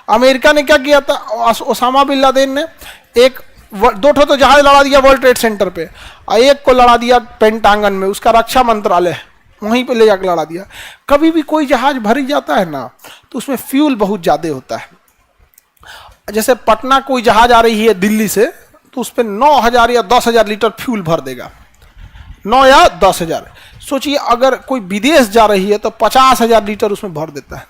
America ने क्या किया था, ओसामा बिन लादेन ने एक दो तो जहाज लड़ा दिया वर्ल्ड ट्रेड सेंटर पे, और एक को लड़ा दिया पेंटागन में, उसका रक्षा मंत्रालय वहीं पे ले जाकर लड़ा दिया। कभी भी कोई जहाज भरी जाता है ना तो उसमें फ्यूल बहुत ज़्यादा होता है। जैसे पटना कोई जहाज आ रही है दिल्ली से, तो उस पर 9,000 या 10,000 लीटर फ्यूल भर देगा, 9 या 10,000। सोचिए अगर कोई विदेश जा रही है तो 50,000 लीटर उसमें भर देता है,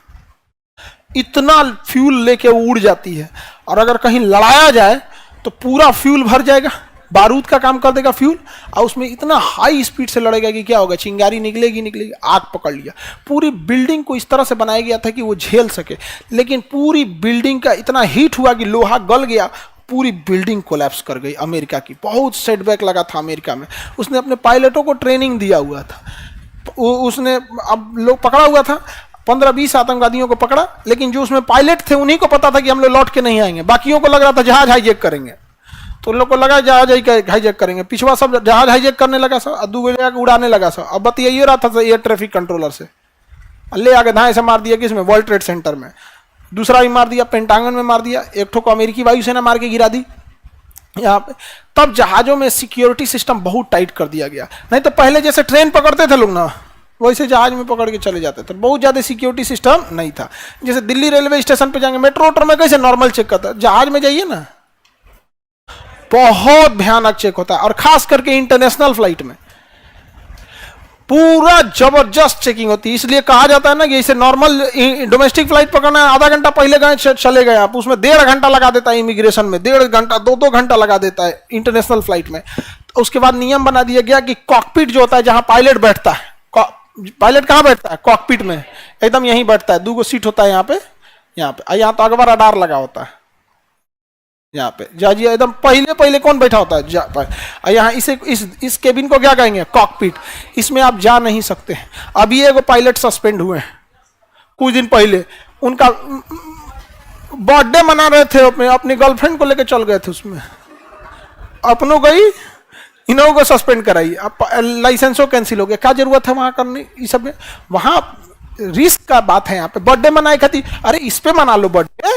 इतना फ्यूल लेके उड़ जाती है। और अगर कहीं लड़ाया जाए तो पूरा फ्यूल भर जाएगा, बारूद का काम कर देगा फ्यूल, और उसमें इतना हाई स्पीड से लड़ेगा कि क्या होगा, चिंगारी निकलेगी, आग पकड़ लिया। पूरी बिल्डिंग को इस तरह से बनाया गया था कि वो झेल सके, लेकिन पूरी बिल्डिंग का इतना हीट हुआ कि लोहा गल गया, पूरी बिल्डिंग कोलैप्स कर गई अमेरिका की। बहुत सेटबैक लगा था अमेरिका में। उसने अपने पायलटों को ट्रेनिंग दिया हुआ था, उसने अब लोग पकड़ा हुआ था, 15-20 आतंकवादियों को पकड़ा, लेकिन जो उसमें पायलट थे उन्हीं को पता था कि हम लोग लौट के नहीं आएंगे। बाकियों को लग रहा था जहाज हाईजैक करेंगे, तो उन लोग को लगा जहाज हाईजैक करेंगे। पिछवा सब जहाज हाईजैक करने लगा सब, अद्दू उड़ाने लगा सब। अब बतियाइए रहा था एयर ट्रैफिक कंट्रोलर से, ले आगे धाए से मार दिया किसमें, वर्ल्ड ट्रेड सेंटर में। दूसरा भी मार दिया, पेंटागन में मार दिया, एक ठो को अमेरिकी वायुसेना मार के गिरा दी यहाँ पे। तब जहाजों में सिक्योरिटी सिस्टम बहुत टाइट कर दिया गया। नहीं तो पहले जैसे ट्रेन पकड़ते थे लोग ना, वैसे जहाज में पकड़ के चले जाते थे। बहुत ज़्यादा सिक्योरिटी सिस्टम नहीं था। जैसे दिल्ली रेलवे स्टेशन पे जाएंगे, मेट्रो वेट्रो में कैसे नॉर्मल चेक करता है, जहाज में जाइए ना बहुत भयानक चेक होता है। और खास करके इंटरनेशनल फ्लाइट में पूरा जबरदस्त चेकिंग होती है। इसलिए कहा जाता है ना कि जैसे नॉर्मल डोमेस्टिक फ्लाइट पकड़ना है, आधा घंटा पहले गए चले गए आप, उसमें 1.5 घंटा लगा देता है इमिग्रेशन में, 1.5 घंटा 2 घंटा लगा देता है इंटरनेशनल फ्लाइट में। तो उसके बाद नियम बना दिया गया कि कॉकपिट जो होता है, जहां पायलट बैठता है, पायलट कहाँ बैठता है, कॉकपिट में, एकदम यहीं बैठता है। 2 सीट होता है यहाँ पे यहाँ तो अगवा रडार लगा होता है यहाँ पे। जाजिए एकदम पहले कौन बैठा होता है यहाँ, इस केबिन को क्या कहेंगे, कॉकपिट। इसमें आप जा नहीं सकते हैं। अभी एगो पायलट सस्पेंड हुए हैं कुछ दिन पहले, उनका बर्थडे मना रहे थे, अपनी गर्लफ्रेंड को लेकर चल गए थे, उसमें अपनों गई, इन्हों को सस्पेंड कराई, लाइसेंसों कैंसिल हो गया। क्या जरूरत है वहां करने, इस सब में वहां रिस्क का बात है। यहाँ पे बर्थडे मनाए खाती, अरे इस पे मना लो बर्थडे,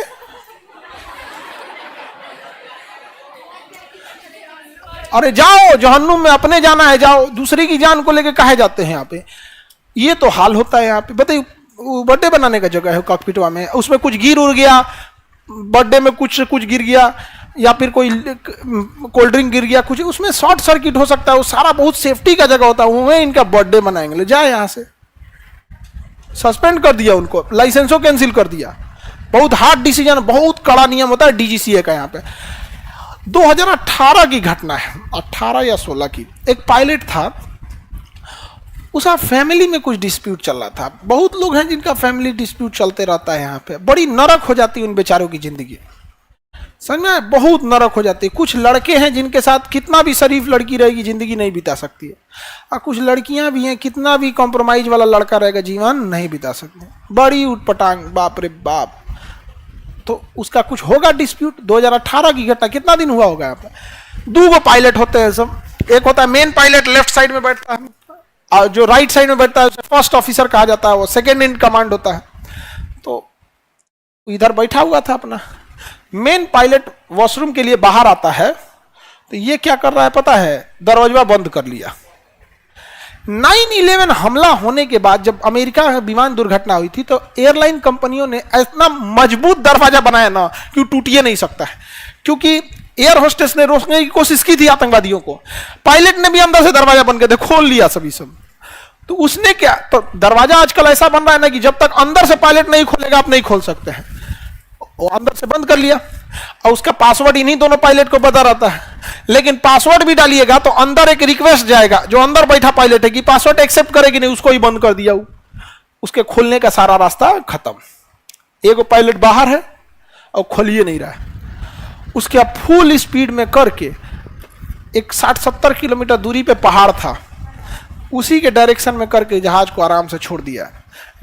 अरे जाओ जहन्नुम में, अपने जाना है जाओ, दूसरे की जान को लेके काहे जाते हैं यहाँ पे। ये तो हाल होता है यहाँ पे। बताइए बर्थडे बनाने का जगह है कॉकपिटवा में, उसमें कुछ गिर उड़ गया, बर्थडे में कुछ गिर गया, या फिर कोई कोल्ड ड्रिंक गिर गया, कुछ उसमें शॉर्ट सर्किट हो सकता है, वो सारा बहुत सेफ्टी का जगह होता है, वहीं इनका बर्थडे मनाएंगे। ले जाए यहाँ से, सस्पेंड कर दिया उनको, लाइसेंसों कैंसिल कर दिया। बहुत हार्ड डिसीजन, बहुत कड़ा नियम होता है डीजीसीए का यहाँ पे। 2018 की घटना है, 18 या 16 की। एक पायलट था, उसका फैमिली में कुछ डिस्प्यूट चल रहा था। बहुत लोग हैं जिनका फैमिली डिस्प्यूट चलते रहता है यहाँ पे, बड़ी नरक हो जाती है उन बेचारों की जिंदगी, समझ में, बहुत नरक हो जाती है। कुछ लड़के हैं जिनके साथ कितना भी शरीफ लड़की रहेगी जिंदगी नहीं बिता सकती है, और कुछ लड़कियां भी हैं कितना भी कॉम्प्रोमाइज वाला लड़का रहेगा जीवन नहीं बिता सकते, बड़ी उटपटांग, बाप रे बाप। तो उसका कुछ होगा डिस्प्यूट। 2018 की घटना, कितना दिन हुआ होगा यहाँ पे। 2 पायलट होते हैं सब, एक होता है मेन पायलट, लेफ्ट साइड में बैठता है, और जो राइट साइड में बैठता है उसे फर्स्ट ऑफिसर कहा जाता है, वो सेकेंड इन कमांड होता है। तो इधर बैठा हुआ था अपना, मेन पायलट वॉशरूम के लिए बाहर आता है, तो ये क्या कर रहा है पता है, दरवाजा बंद कर लिया। 9/11 हमला होने के बाद जब अमेरिका में विमान दुर्घटना हुई थी, तो एयरलाइन कंपनियों ने इतना मजबूत दरवाजा बनाया ना कि वो टूट ही नहीं सकता है, क्योंकि एयर होस्टेस ने रोकने की कोशिश की थी आतंकवादियों को, पायलट ने भी अंदर से दरवाजा बंद कर दिया, खोल लिया सभी सब। तो उसने क्या, तो दरवाजा आजकल ऐसा बन रहा है ना कि जब तक अंदर से पायलट नहीं खोलेगा आप नहीं खोल सकते हैं, वो अंदर से बंद कर लिया। और उसका पासवर्ड इन्हीं दोनों पायलट को पता रहता है, लेकिन पासवर्ड भी डालिएगा तो अंदर एक रिक्वेस्ट जाएगा, जो अंदर बैठा पायलट है कि पासवर्ड एक्सेप्ट करेगी नहीं, उसको ही बंद कर दिया, उसके खोलने का सारा रास्ता खत्म। एक पायलट बाहर है और खोलिए नहीं रहा है, उसके अब फुल स्पीड में करके एक 60-70 किलोमीटर दूरी पे पहाड़ था, उसी के डायरेक्शन में करके जहाज को आराम से छोड़ दिया।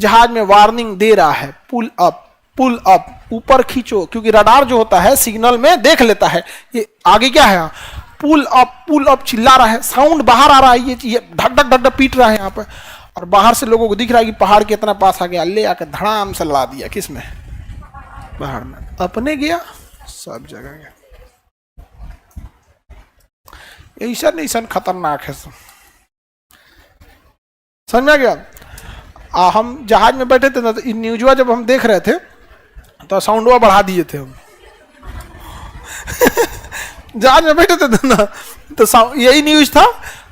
जहाज में वार्निंग दे रहा है, पुल अप पुल अप, ऊपर खींचो, क्योंकि रडार जो होता है सिग्नल में देख लेता है ये आगे क्या है, पुल अप चिल्ला रहा है, साउंड बाहर आ रहा है, ये ढक ढक ढक ढक पीट रहा है यहाँ पर, और बाहर से लोगों को दिख रहा है कि पहाड़ के इतना पास आ गया, ले आकर धड़ाम से लड़ा दिया किसमें, बाहर में अपने गया, सब जगह गया। ऐसा नहीं सन खतरनाक है सब, समझ में आ गया। हम जहाज में बैठे थे ना, तो न्यूज़वा जब हम देख रहे थे तो साउंडवा बढ़ा दिए थे हम जहाज में बैठे थे ना, तो यही न्यूज था,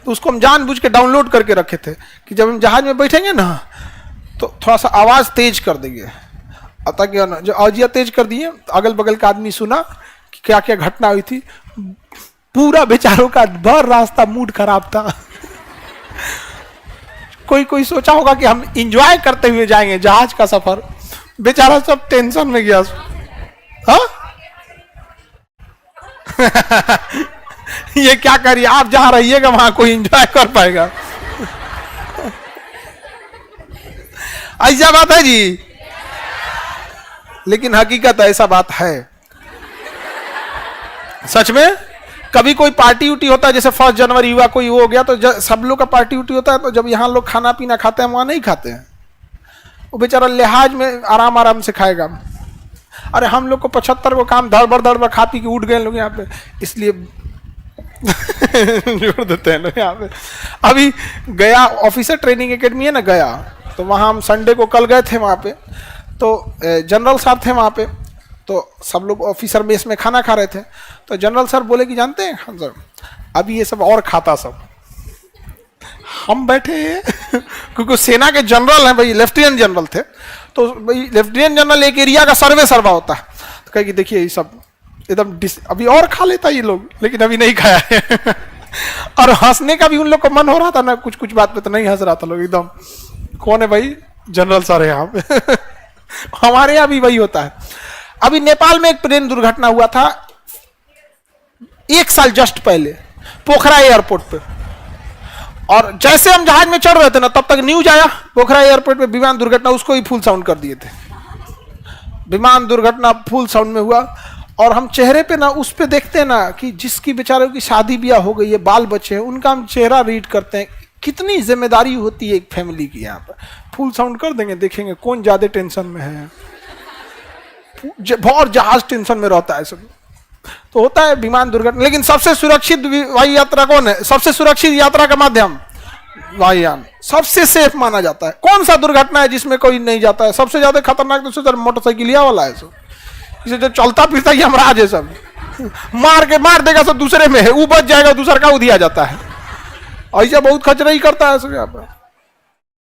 तो उसको हम जानबूझ के डाउनलोड करके रखे थे कि जब हम जहाज में बैठेंगे ना तो थोड़ा सा आवाज तेज कर देंगे, ताकि जो आवाजिया तेज कर दिए तो अगल बगल का आदमी सुना कि क्या क्या घटना हुई थी। पूरा बेचारों का भर रास्ता मूड खराब था कोई कोई सोचा होगा कि हम इंजॉय करते हुए जाएंगे जहाज का सफर, बेचारा सब टेंशन में गया। हाँ ये क्या करिए, आप जहां रहिएगा वहां कोई एंजॉय कर पाएगा ऐसा बात है जी, लेकिन हकीकत ऐसा बात है सच में। कभी कोई पार्टी उटी होता है, जैसे 1 जनवरी हुआ, कोई हो गया, तो सब लोग का पार्टी उटी होता है, तो जब यहाँ लोग खाना पीना खाते हैं वहां नहीं खाते हैं, वो बेचारा लिहाज में आराम आराम से खाएगा। अरे हम लोग को 75 को काम धड़बड़ खा पी के उठ गए लोग यहाँ पे, इसलिए जोड़ देते हैं लोग यहाँ पे। अभी गया ऑफिसर ट्रेनिंग एकेडमी है ना गया, तो वहाँ हम संडे को कल गए थे वहाँ पे, तो जनरल साहब थे वहाँ पे, तो सब लोग ऑफिसर मेस में खाना खा रहे थे, तो जनरल सर बोले कि जानते हैं हाँ सर, अभी ये सब और खाता सब। हम बैठे क्योंकि सेना के जनरल हैं भाई, लेफ्टिनेंट जनरल थे, तो भाई लेफ्टिनेंट जनरल एक एरिया का सर्वा होता है, तो कहे कि देखिए ये सब एकदम अभी और खा लेता ये लोग, लेकिन अभी नहीं खाया है और हंसने का भी उन लोग को मन हो रहा था ना, कुछ कुछ बात पे तो नहीं हंस रहा था लोग एकदम। कौन है भाई? जनरल सर है यहाँ पे हमारे यहाँ भी वही होता है। अभी नेपाल में एक प्लेन दुर्घटना हुआ था 1 साल जस्ट पहले, पोखरा एयरपोर्ट पे, और जैसे हम जहाज में चढ़ रहे थे ना, तब तक न्यूज आया पोखरा एयरपोर्ट पे विमान दुर्घटना, उसको ही फुल साउंड कर दिए थे। विमान दुर्घटना फुल साउंड में हुआ, और हम चेहरे पे ना उस पे देखते हैं ना कि जिसकी बेचारों की शादी ब्याह हो गई है, बाल बच्चे हैं, उनका हम चेहरा रीड करते हैं, कितनी जिम्मेदारी होती है एक फैमिली की। यहाँ पर फुल साउंड कर देंगे, देखेंगे कौन ज्यादा टेंशन में है, बहुत जहाज टेंशन में रहता है सब, तो होता है विमान दुर्घटना। लेकिन सबसे सुरक्षित वायु यात्रा कौन है? सबसे सुरक्षित यात्रा का माध्यम वायुयान, सबसे सेफ माना जाता है। कौन सा दुर्घटना है जिसमें कोई नहीं जाता है? सबसे ज्यादा खतरनाक तो मोटरसाइकिलिया वाला है सब, इसे जो चलता फिरता ही यमराज है सब, मार देगा सब दूसरे में है, वो बच जाएगा, दूसरा का दिया जाता है, ऐसा बहुत खचरा ही करता है सब यहाँ पर।